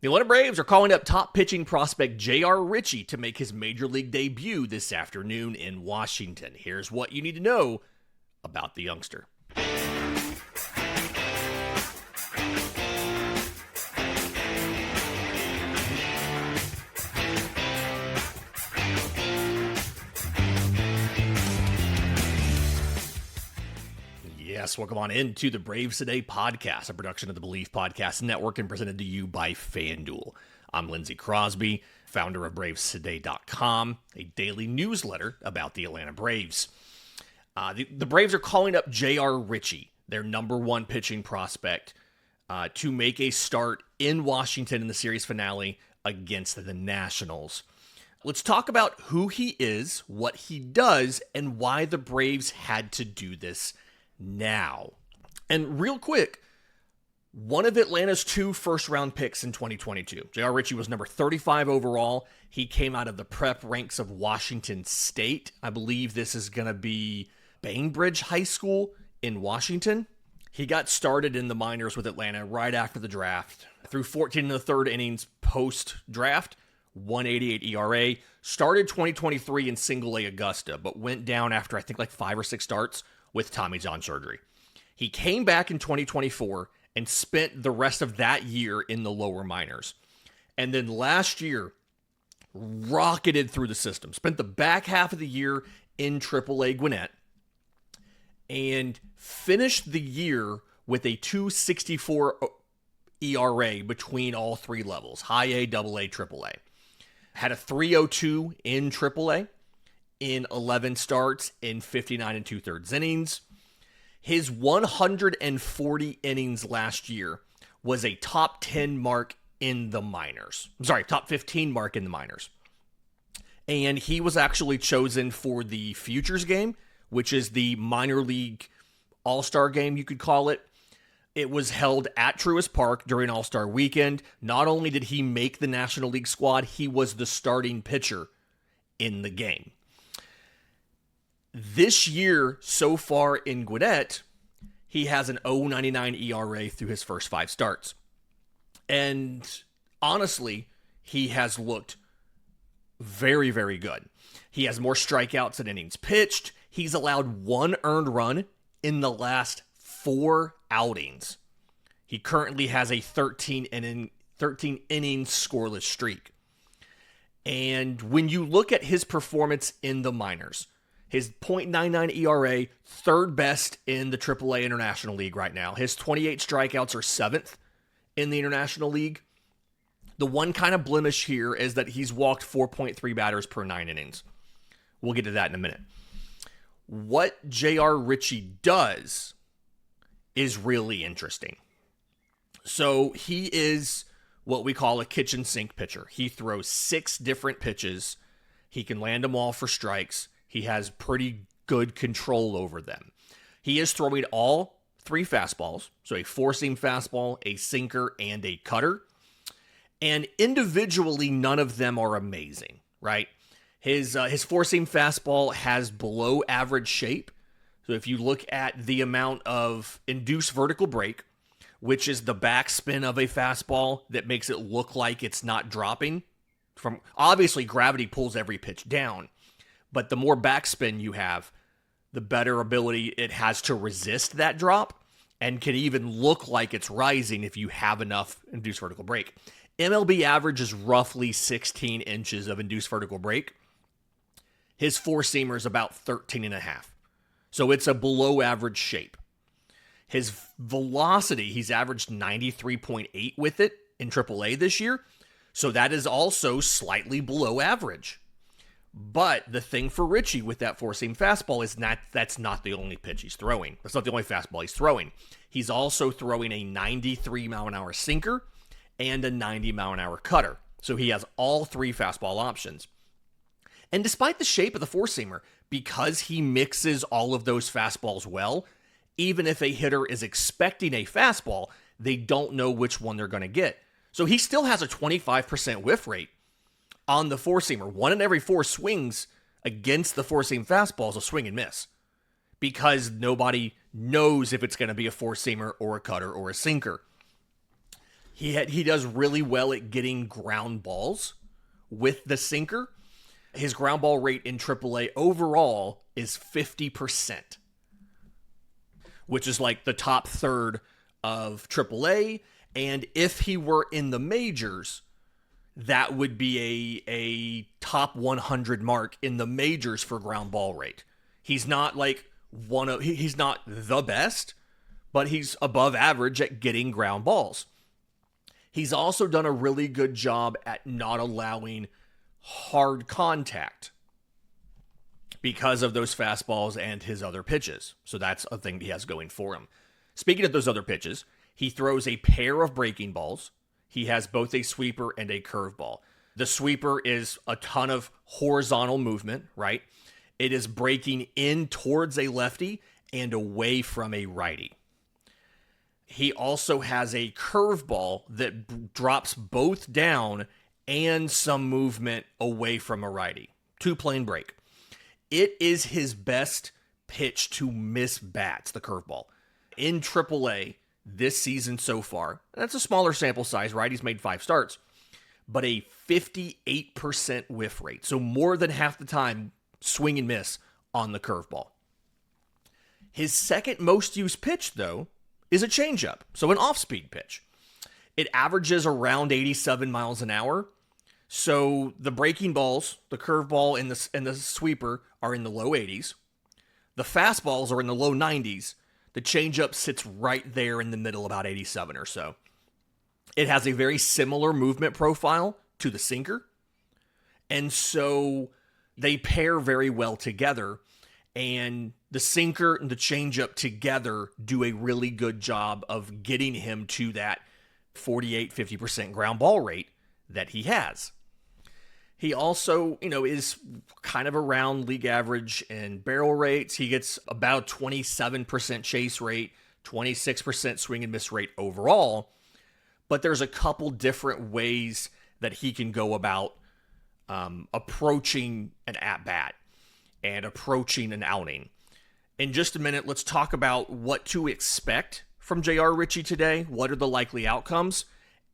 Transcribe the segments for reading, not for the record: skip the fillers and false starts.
The Atlanta Braves are calling up top pitching prospect JR Ritchie to make his major league debut this afternoon in Washington. Here's what you need to know about the youngster. Yes, welcome on into the Braves Today podcast, a production of the Belief Podcast Network and presented to you by FanDuel. I'm Lindsey Crosby, founder of BravesToday.com, a daily newsletter about the Atlanta Braves. The Braves are calling up JR Ritchie, their number one pitching prospect, to make a start in Washington in the series finale against the Nationals. Let's talk about who he is, what he does, and why the Braves had to do this now. And real quick, one of Atlanta's 2 first-round picks in 2022. JR Ritchie was number 35 overall. He came out of the prep ranks of Washington State. I believe this is going to be Bainbridge High School in Washington. He got started in the minors with Atlanta right after the draft. Through 14 in the third innings post-draft, 188 ERA. Started 2023 in single-A Augusta, but went down after I think like 5 or 6 starts with Tommy John surgery. He came back in 2024 and spent the rest of that year in the lower minors. And then last year, rocketed through the system. Spent the back half of the year in AAA Gwinnett and finished the year with a 2.64 ERA between all 3 levels, high A, double A, triple A. Had a 3.02 in AAA. In 11 starts in 59 and 2/3 innings. His 140 innings last year was a top 10 mark in the minors. Top 15 mark in the minors. And he was actually chosen for the Futures game, which is the minor league all-star game, you could call it. It was held at Truist Park during All-Star Weekend. Not only did he make the National League squad, he was the starting pitcher in the game. This year, so far in Gwinnett, he has an 0.99 ERA through his first 5 starts. And honestly, he has looked very, very good. He has more strikeouts than innings pitched. He's allowed 1 earned run in the last 4 outings. He currently has a 13 inning scoreless streak. And when you look at his performance in the minors, his .99 ERA, third best in the AAA International League right now. His 28 strikeouts are 7th in the International League. The one kind of blemish here is that he's walked 4.3 batters per 9 innings. We'll get to that in a minute. What JR Ritchie does is really interesting. So he is what we call a kitchen sink pitcher. He throws 6 different pitches. He can land them all for strikes. He has pretty good control over them. He is throwing all 3 fastballs, so a four-seam fastball, a sinker, and a cutter. And individually, none of them are amazing, right? His four-seam fastball has below average shape. So if you look at the amount of induced vertical break, which is the backspin of a fastball that makes it look like it's not dropping, obviously gravity pulls every pitch down. But the more backspin you have, the better ability it has to resist that drop and can even look like it's rising if you have enough induced vertical break. MLB average is roughly 16 inches of induced vertical break. His four-seamer is about 13.5. So it's a below average shape. His velocity, he's averaged 93.8 with it in AAA this year. So that is also slightly below average. But the thing for Richie with that four-seam fastball is that's not the only pitch he's throwing. That's not the only fastball he's throwing. He's also throwing a 93-mile-an-hour sinker and a 90-mile-an-hour cutter. So he has all 3 fastball options. And despite the shape of the four-seamer, because he mixes all of those fastballs well, even if a hitter is expecting a fastball, they don't know which one they're going to get. So he still has a 25% whiff rate on the four-seamer. 1 in every 4 swings against the four-seam fastball is a swing and miss because nobody knows if it's going to be a four-seamer or a cutter or a sinker. He does really well at getting ground balls with the sinker. His ground ball rate in AAA overall is 50%, which is like the top third of AAA. And if he were in the majors, that would be a top 100 mark in the majors for ground ball rate. He's not like he's not the best, but he's above average at getting ground balls. He's also done a really good job at not allowing hard contact because of those fastballs and his other pitches. So that's a thing he has going for him. Speaking of those other pitches, he throws a pair of breaking balls. He has both a sweeper and a curveball. The sweeper is a ton of horizontal movement, right? It is breaking in towards a lefty and away from a righty. He also has a curveball that drops both down and some movement away from a righty. Two-plane break. It is his best pitch to miss bats, the curveball. In AAA this season so far, that's a smaller sample size, right? He's made 5 starts, but a 58% whiff rate. So more than half the time, swing and miss on the curveball. His second most used pitch, though, is a changeup, so an off-speed pitch. It averages around 87 miles an hour. So the breaking balls, the curveball and the sweeper are in the low 80s. The fastballs are in the low 90s. The changeup sits right there in the middle, about 87 or so. It has a very similar movement profile to the sinker. And so they pair very well together. And the sinker and the changeup together do a really good job of getting him to that 48-50% ground ball rate that he has. He also, is kind of around league average in barrel rates. He gets about 27% chase rate, 26% swing and miss rate overall. But there's a couple different ways that he can go about approaching an at-bat and approaching an outing. In just a minute, let's talk about what to expect from JR Ritchie today. What are the likely outcomes?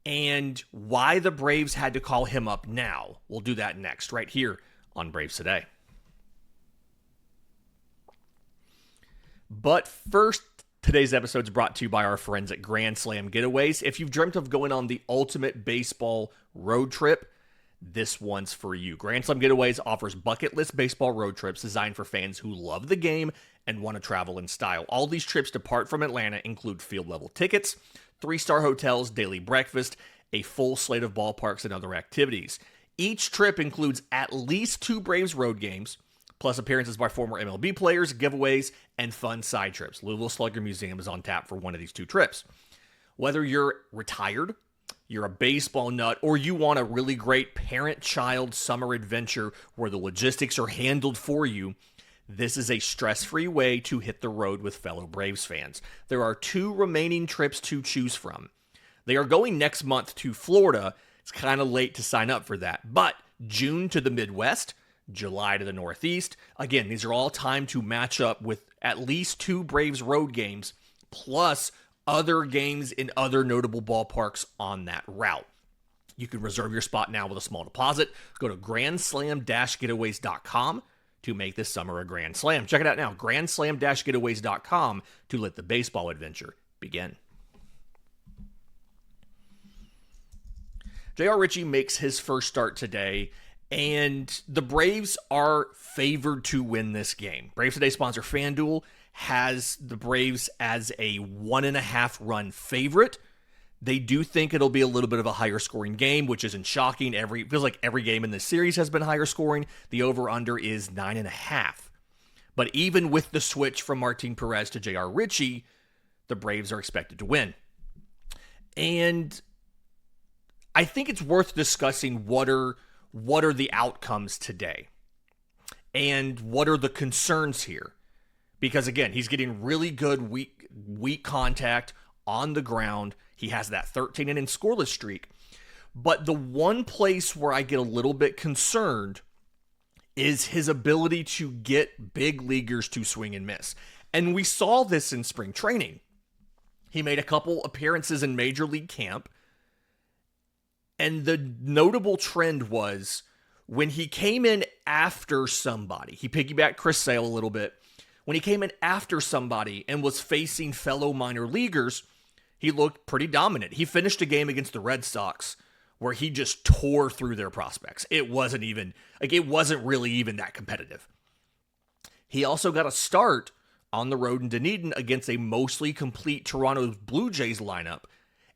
And why the Braves had to call him up now. We'll do that next, right here on Braves Today. But first, today's episode is brought to you by our friends at Grand Slam Getaways. If you've dreamt of going on the ultimate baseball road trip, this one's for you. Grand Slam Getaways offers bucket list baseball road trips designed for fans who love the game and want to travel in style. All these trips depart from Atlanta include field-level tickets, 3-star hotels, daily breakfast, a full slate of ballparks, and other activities. Each trip includes at least 2 Braves road games, plus appearances by former MLB players, giveaways, and fun side trips. Louisville Slugger Museum is on tap for one of these 2 trips. Whether you're retired, you're a baseball nut, or you want a really great parent-child summer adventure where the logistics are handled for you, this is a stress-free way to hit the road with fellow Braves fans. There are 2 remaining trips to choose from. They are going next month to Florida. It's kind of late to sign up for that. But June to the Midwest, July to the Northeast. Again, these are all timed to match up with at least 2 Braves road games, plus other games in other notable ballparks on that route. You can reserve your spot now with a small deposit. Go to grandslam-getaways.com to make this summer a Grand Slam. Check it out now, grandslam-getaways.com, to let the baseball adventure begin. JR Ritchie makes his first start today, and the Braves are favored to win this game. Braves Today sponsor FanDuel has the Braves as a 1.5 run favorite. They do think it'll be a little bit of a higher scoring game, which isn't shocking. It feels like every game in this series has been higher scoring. The over-under is 9.5. But even with the switch from Martin Perez to JR Ritchie, the Braves are expected to win. And I think it's worth discussing what are the outcomes today and what are the concerns here. Because again, he's getting really good weak contact on the ground. He has that 13-inning scoreless streak. But the one place where I get a little bit concerned is his ability to get big leaguers to swing and miss. And we saw this in spring training. He made a couple appearances in Major League Camp And the notable trend was when he came in after somebody, he piggybacked Chris Sale a little bit. When he came in after somebody and was facing fellow minor leaguers, he looked pretty dominant. He finished a game against the Red Sox where he just tore through their prospects. It wasn't really even that competitive. He also got a start on the road in Dunedin against a mostly complete Toronto Blue Jays lineup,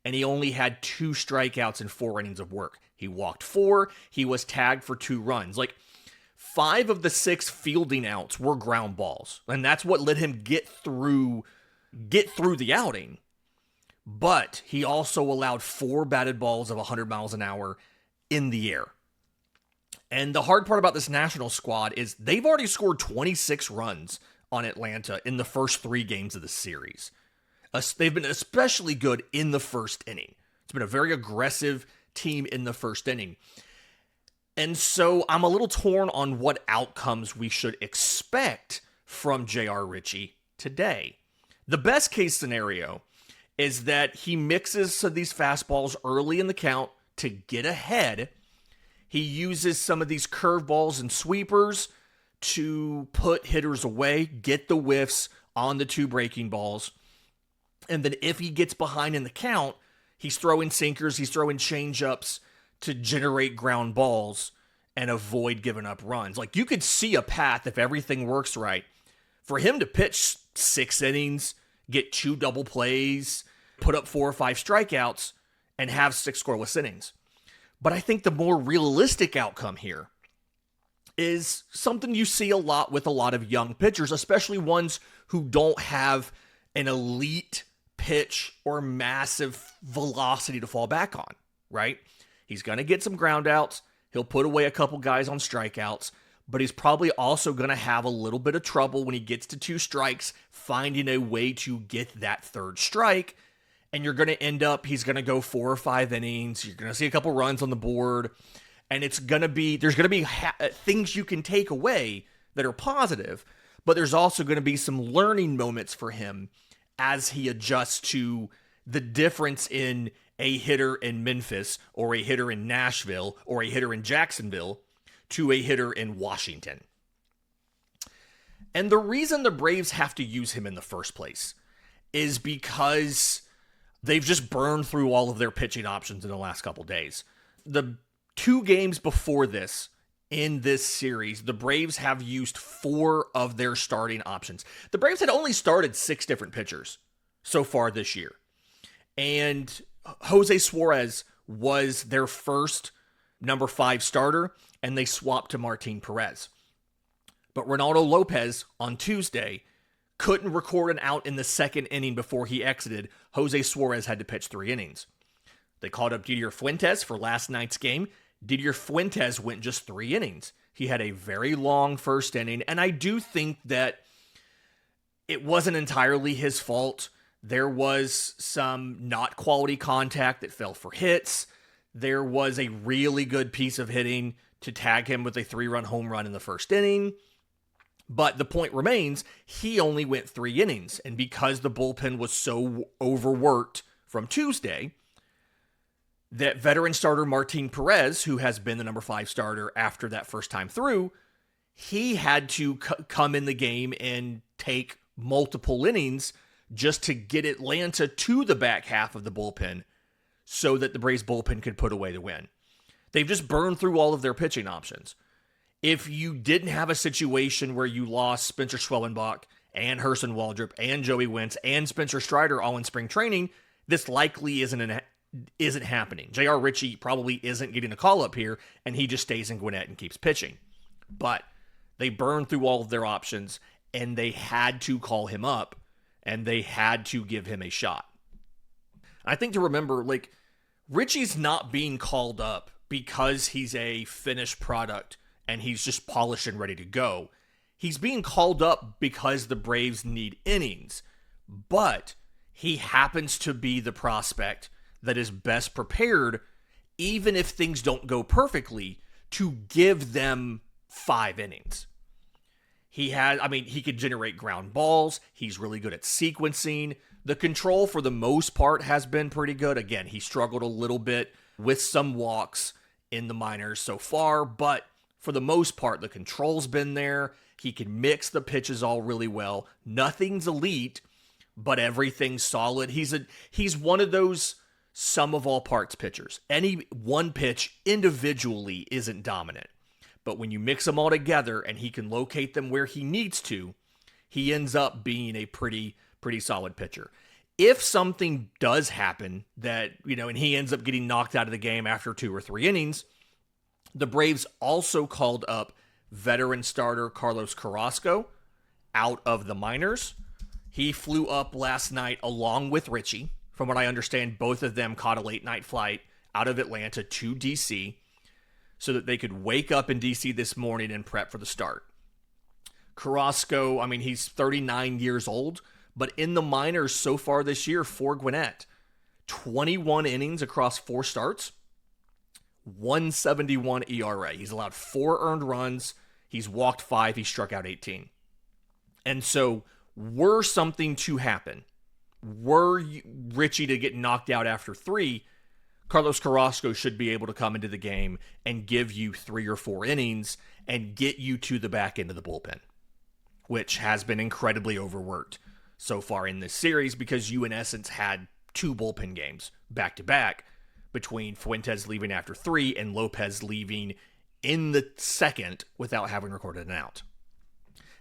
and he only had 2 strikeouts in 4 innings of work. He walked 4. He was tagged for 2 runs. 5 of the 6 fielding outs were ground balls, and that's what let him get through the outing. But he also allowed 4 batted balls of 100 miles an hour in the air. And the hard part about this national squad is they've already scored 26 runs on Atlanta in the first 3 games of the series. They've been especially good in the first inning. It's been a very aggressive team in the first inning. And so I'm a little torn on what outcomes we should expect from JR Ritchie today. The best case scenario is that he mixes some of these fastballs early in the count to get ahead. He uses some of these curveballs and sweepers to put hitters away, get the whiffs on the 2 breaking balls. And then if he gets behind in the count, he's throwing sinkers, he's throwing changeups to generate ground balls and avoid giving up runs. You could see a path, if everything works right, for him to pitch 6 innings, get 2 double plays, put up 4 or 5 strikeouts, and have 6 scoreless innings. But I think the more realistic outcome here is something you see a lot with a lot of young pitchers, especially ones who don't have an elite pitch or massive velocity to fall back on, right? He's going to get some ground outs. He'll put away a couple guys on strikeouts, but he's probably also going to have a little bit of trouble when he gets to 2 strikes, finding a way to get that 3rd strike. And you're going to end up, he's going to go 4 or 5 innings. You're going to see a couple runs on the board. And there's going to be things you can take away that are positive, but there's also going to be some learning moments for him as he adjusts to the difference in a hitter in Memphis or a hitter in Nashville or a hitter in Jacksonville to a hitter in Washington. And the reason the Braves have to use him in the first place is because they've just burned through all of their pitching options in the last couple days. The 2 games before this, in this series, the Braves have used 4 of their starting options. The Braves had only started 6 different pitchers so far this year. And Jose Suarez was their first number 5 starter, and they swapped to Martin Perez. But Ronaldo Lopez on Tuesday couldn't record an out in the 2nd inning before he exited. Jose Suarez had to pitch 3 innings. They called up Didier Fuentes for last night's game. Didier Fuentes went just 3 innings. He had a very long first inning, and I do think that it wasn't entirely his fault. There was some not quality contact that fell for hits. There was a really good piece of hitting to tag him with a 3-run home run in the first inning. But the point remains, he only went 3 innings. And because the bullpen was so overworked from Tuesday, that veteran starter Martin Perez, who has been the number 5 starter after that first time through, he had to come in the game and take multiple innings just to get Atlanta to the back half of the bullpen so that the Braves bullpen could put away the win. They've just burned through all of their pitching options. If you didn't have a situation where you lost Spencer Schwellenbach and Herson Waldrop and Joey Wentz and Spencer Strider all in spring training, this likely isn't happening. JR Ritchie probably isn't getting a call up here, and he just stays in Gwinnett and keeps pitching. But they burned through all of their options, and they had to call him up, and they had to give him a shot. I think to remember, Ritchie's not being called up because he's a finished product and he's just polished and ready to go. He's being called up because the Braves need innings, but he happens to be the prospect that is best prepared, even if things don't go perfectly, to give them 5 innings. He could generate ground balls. He's really good at sequencing. The control, for the most part, has been pretty good. Again, he struggled a little bit with some walks in the minors so far, but for the most part, the control's been there. He can mix the pitches all really well. Nothing's elite, but everything's solid. He's one of those sum of all parts pitchers. Any one pitch individually isn't dominant, but when you mix them all together and he can locate them where he needs to, he ends up being a pretty solid pitcher. If something does happen that, and he ends up getting knocked out of the game after 2 or 3 innings, the Braves also called up veteran starter Carlos Carrasco out of the minors. He flew up last night along with Richie. From what I understand, both of them caught a late night flight out of Atlanta to DC so that they could wake up in DC this morning and prep for the start. Carrasco, he's 39 years old, but in the minors so far this year for Gwinnett, 21 innings across 4 starts, 171 ERA. He's allowed 4 earned runs. He's walked 5. He struck out 18. And so, were something to happen, were Richie to get knocked out after 3, Carlos Carrasco should be able to come into the game and give you 3 or 4 innings and get you to the back end of the bullpen, which has been incredibly overworked so far in this series because you, in essence, had 2 bullpen games back-to-back between Fuentes leaving after 3 and Lopez leaving in the second without having recorded an out.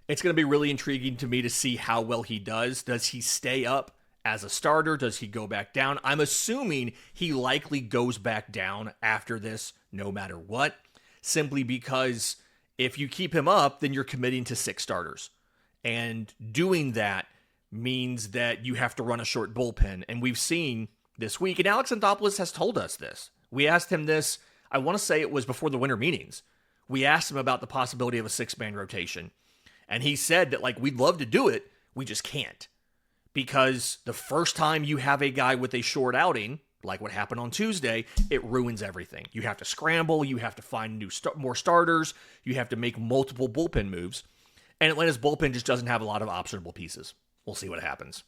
It's going to be really intriguing to me to see how well he does. Does he stay up as a starter? Does he go back down? I'm assuming he likely goes back down after this no matter what, simply because if you keep him up, then you're committing to 6 starters. And doing that means that you have to run a short bullpen. And we've seen this week, and Alex Anthopoulos has told us this. We asked him this, I want to say it was before the winter meetings. We asked him about the possibility of a 6-man rotation. And he said that, we'd love to do it, we just can't. Because the first time you have a guy with a short outing, like what happened on Tuesday, it ruins everything. You have to scramble, you have to find more starters, you have to make multiple bullpen moves. And Atlanta's bullpen just doesn't have a lot of optionable pieces. We'll see what happens.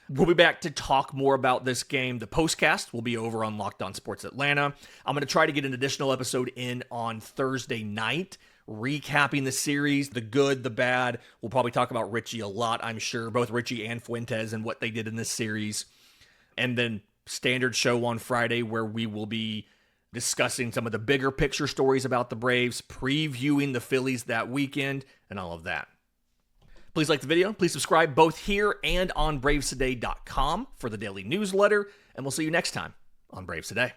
We'll be back to talk more about this game. The postcast will be over on Locked On Sports Atlanta. I'm going to try to get an additional episode in on Thursday night, recapping the series, the good, the bad. We'll probably talk about Richie a lot, I'm sure, both Richie and Fuentes and what they did in this series. And then standard show on Friday where we will be discussing some of the bigger picture stories about the Braves, previewing the Phillies that weekend, and all of that. Please like the video. Please subscribe both here and on BravesToday.com for the daily newsletter, and we'll see you next time on Braves Today.